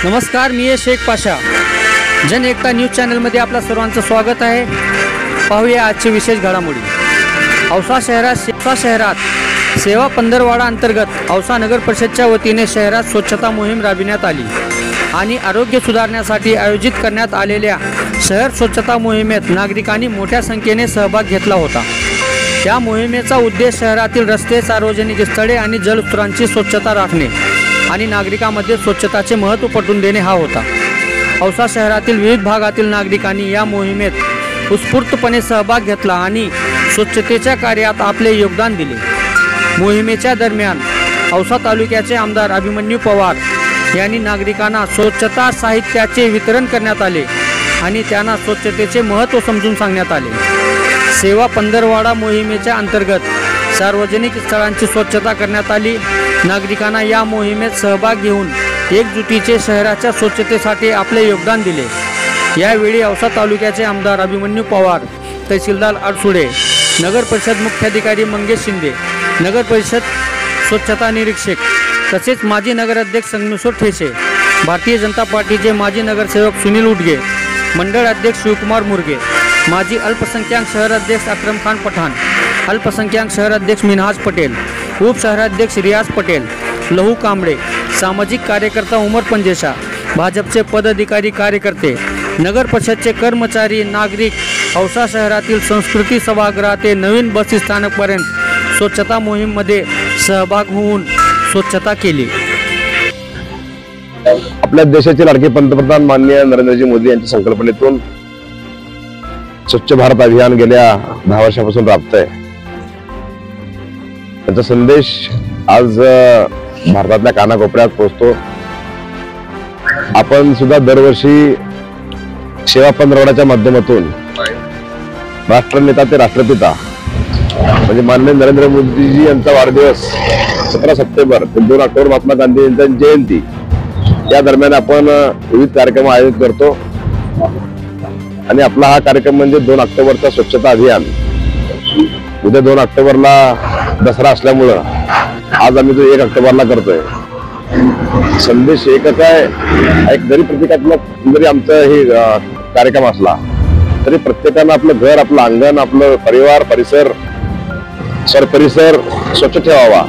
नमस्कार, मी शेख पाशा. जन एकता न्यूज चॅनलमध्ये आपल्या सर्वांचं स्वागत आहे. पाहूया आजची विशेष घडामोडी. औसा शहरात सेवा पंधरवाडा अंतर्गत औसा नगर परिषदच्या वतीने शहरात स्वच्छता मोहीम राबविण्यात आली आणि आरोग्य सुधारण्यासाठी आयोजित करण्यात आलेल्या शहर स्वच्छता मोहिमेत नागरिकांनी मोठ्या संख्येने सहभाग घेतला होता. या मोहिमेचा उद्देश शहरातील रस्ते, सार्वजनिक स्थळे आणि जलस्रोतांची स्वच्छता राखणे आणि नागरिकांमध्ये स्वच्छताचे महत्त्व पटवून देणे हा होता. औसा शहरातील विविध भागातील नागरिकांनी या मोहिमेत उत्स्फूर्तपणे सहभाग घेतला आणि स्वच्छतेच्या कार्यात आपले योगदान दिले. मोहिमेच्या दरम्यान औसा तालुक्याचे आमदार अभिमन्यू पवार यांनी नागरिकांना स्वच्छता साहित्याचे वितरण करण्यात आले आणि त्यांना स्वच्छतेचे महत्त्व समजून सांगण्यात आले. सेवा पंधरवाडा मोहिमेच्या अंतर्गत सार्वजनिक स्थळांची स्वच्छता करण्यात आली. नागरिकांना या मोहिमेत सहभाग घेऊन एकजुटीचे शहराच्या स्वच्छतेसाठी आपले योगदान दिले. यावेळी औसा तालुक्याचे आमदार अभिमन्यू पवार, तहसीलदार अडसुडे, नगर परिषद मुख्याधिकारी मंगेश शिंदे, नगर परिषद स्वच्छता निरीक्षक तसेच माजी नगराध्यक्ष संगमेश्वर ठेसे, भारतीय जनता पार्टीचे माजी नगरसेवक सुनील उडगे, मंडळ अध्यक्ष शिवकुमार मुरगे, माजी अल्पसंख्याक शहराध्यक्ष अक्रम खान पठाण, अल्पसंख्याक शहराध्यक्ष मिनहाज पटेल, उप शहराध्यक्ष रियाज पटेल, लहू कांबळे, सामाजिक कार्यकर्ता उमर पंजेशा, भाजपचे पदाधिकारी कार्यकर्ते, नगर परिषदचे कर्मचारी, नागरिक औसा शहरातील संस्कृती सभागृह ते नवीन बस स्थानकपर्यंत स्वच्छता मोहीममध्ये सहभाग होऊन स्वच्छता केली. आपल्या देशाचे लाडके पंतप्रधान माननीय नरेंद्रजी मोदी यांच्या संकल्पनेतून स्वच्छ भारत अभियान गेल्या 10 वर्षापासून राबतंय. त्याचा संदेश आज भारतातल्या कानाकोपऱ्यात पोहोचतो. आपण सुद्धा दरवर्षी सेवा पंधरवाड्याच्या माध्यमातून राष्ट्रनेता ते राष्ट्रपिता म्हणजे माननीय नरेंद्र मोदीजी यांचा वाढदिवस 17 सप्टेंबर ते 2 ऑक्टोबर महात्मा गांधी यांची जयंती या दरम्यान आपण विविध कार्यक्रम आयोजित करतो आणि आपला हा कार्यक्रम म्हणजे 2 ऑक्टोबरचा स्वच्छता अभियान. उद्या 2 ऑक्टोबरला दसरा असल्यामुळं आज आम्ही तो 1 ऑक्टोबरला करतोय. संदेश एकच आहे. एक जरी प्रतिकात्मक जरी आमचा हे कार्यक्रम असला तरी प्रत्येकानं आपलं घर, आपलं अंगण, आपलं परिवार, परिसर स्वच्छ ठेवावा.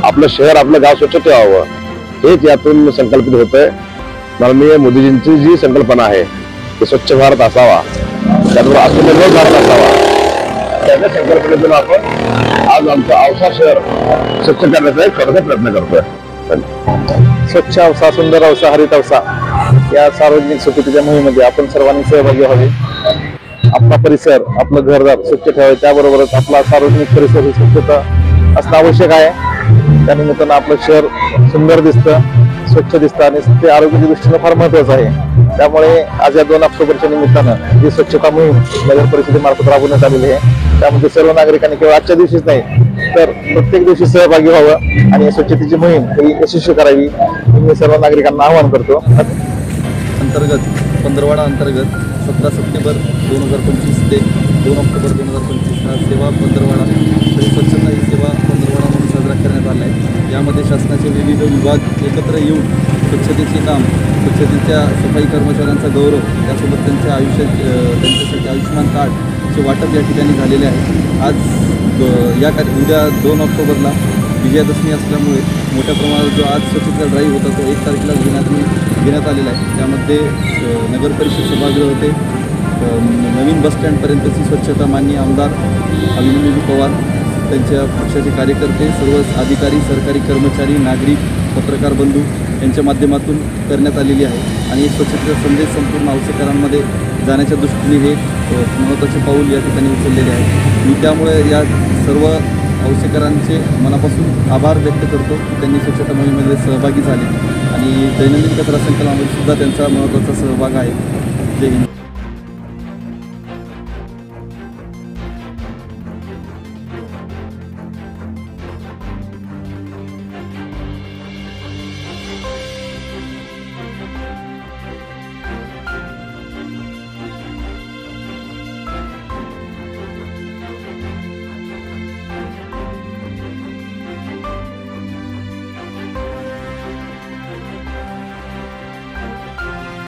आपलं शहर, आपलं गाव स्वच्छ ठेवावं हेच यातून संकल्पित होतंय. माननीय मोदीजींची जी संकल्पना आहे की स्वच्छ भारत असावा, त्याबरोबर आत्मनिर्भर भारत असावा, त्याच्या संकल्पनेतून आपण आज आमचं औसा शहर स्वच्छ करण्याचा एक छोटासा प्रयत्न करतोय. स्वच्छ औसा, सुंदर औसा, हरित औसा या सार्वजनिक स्वच्छतेच्या मोहिमेमध्ये आपण सर्वांनी सहभागी व्हावे. आपला परिसर, आपलं घरदार स्वच्छ ठेवावे, त्याबरोबरच आपला सार्वजनिक परिसर ही स्वच्छता असणं आवश्यक आहे. त्यानिमित्तानं आपलं शहर सुंदर दिसतं, स्वच्छ दिसतं आणि ते आरोग्याच्या दृष्टीनं फार महत्वाचं आहे. त्यामुळे आज या 2 ऑक्टोबरच्या निमित्तानं जी स्वच्छता मोहीम नगर परिषदेमार्फत राबवण्यात आलेली आहे त्यामध्ये सर्व नागरिकांनी केवळ आजच्या दिवशीच नाही तर प्रत्येक दिवशी सहभागी व्हावं आणि स्वच्छतेची मोहीम ही यशस्वी करावी मी सर्व नागरिकांना आवाहन करतो. पंधरवाडा अंतर्गत 17 सप्टेंबर 2025 ते 2 ऑक्टोबर 2025 हा सेवा पंधरवाडा स्वच्छता ही सेवा पंधरवाडा म्हणून साजरा करण्यात आला आहे. यामध्ये शासनाचे विविध विभाग एकत्र येऊन स्वच्छतेचे काम, स्वच्छतेच्या सफाई कर्मचाऱ्यांचा गौरव, त्यासोबत त्यांच्या त्यांच्यासाठी आयुष्यमान कार्डचे वाटप या ठिकाणी झालेले आहे. आज उद्या 2 ऑक्टोबरला विजयादशमी असल्यामुळे मोठ्या प्रमाणात जो आज स्वच्छता ड्राईव्ह होता तो 1 तारखेला घेण्यात आलेला आहे. त्यामध्ये नगर परिषद सभागृह होते नवीन बसस्टँडपर्यंतची स्वच्छता माननीय आमदार अभिमन्यू पवार, त्यांच्या पक्षाचे कार्यकर्ते, सर्व अधिकारी, सरकारी कर्मचारी, नागरिक, पत्रकार बंधू यांच्या माध्यमातून करण्यात आलेली आहे. आणि स्वच्छतेचा संदेश संपूर्ण औसेकरांमध्ये जाण्याच्या दृष्टीने हे महत्त्वाचे पाऊल या ठिकाणी उचललेले आहे. मी त्यामुळे या सर्व औसेकरांचे मनापासून आभार व्यक्त करतो की त्यांनी स्वच्छता मोहिमेमध्ये सहभागी झाले आणि दैनंदिन कचरा संकलनामध्ये सुद्धा त्यांचा महत्त्वाचा सहभाग आहे. जय हिंद.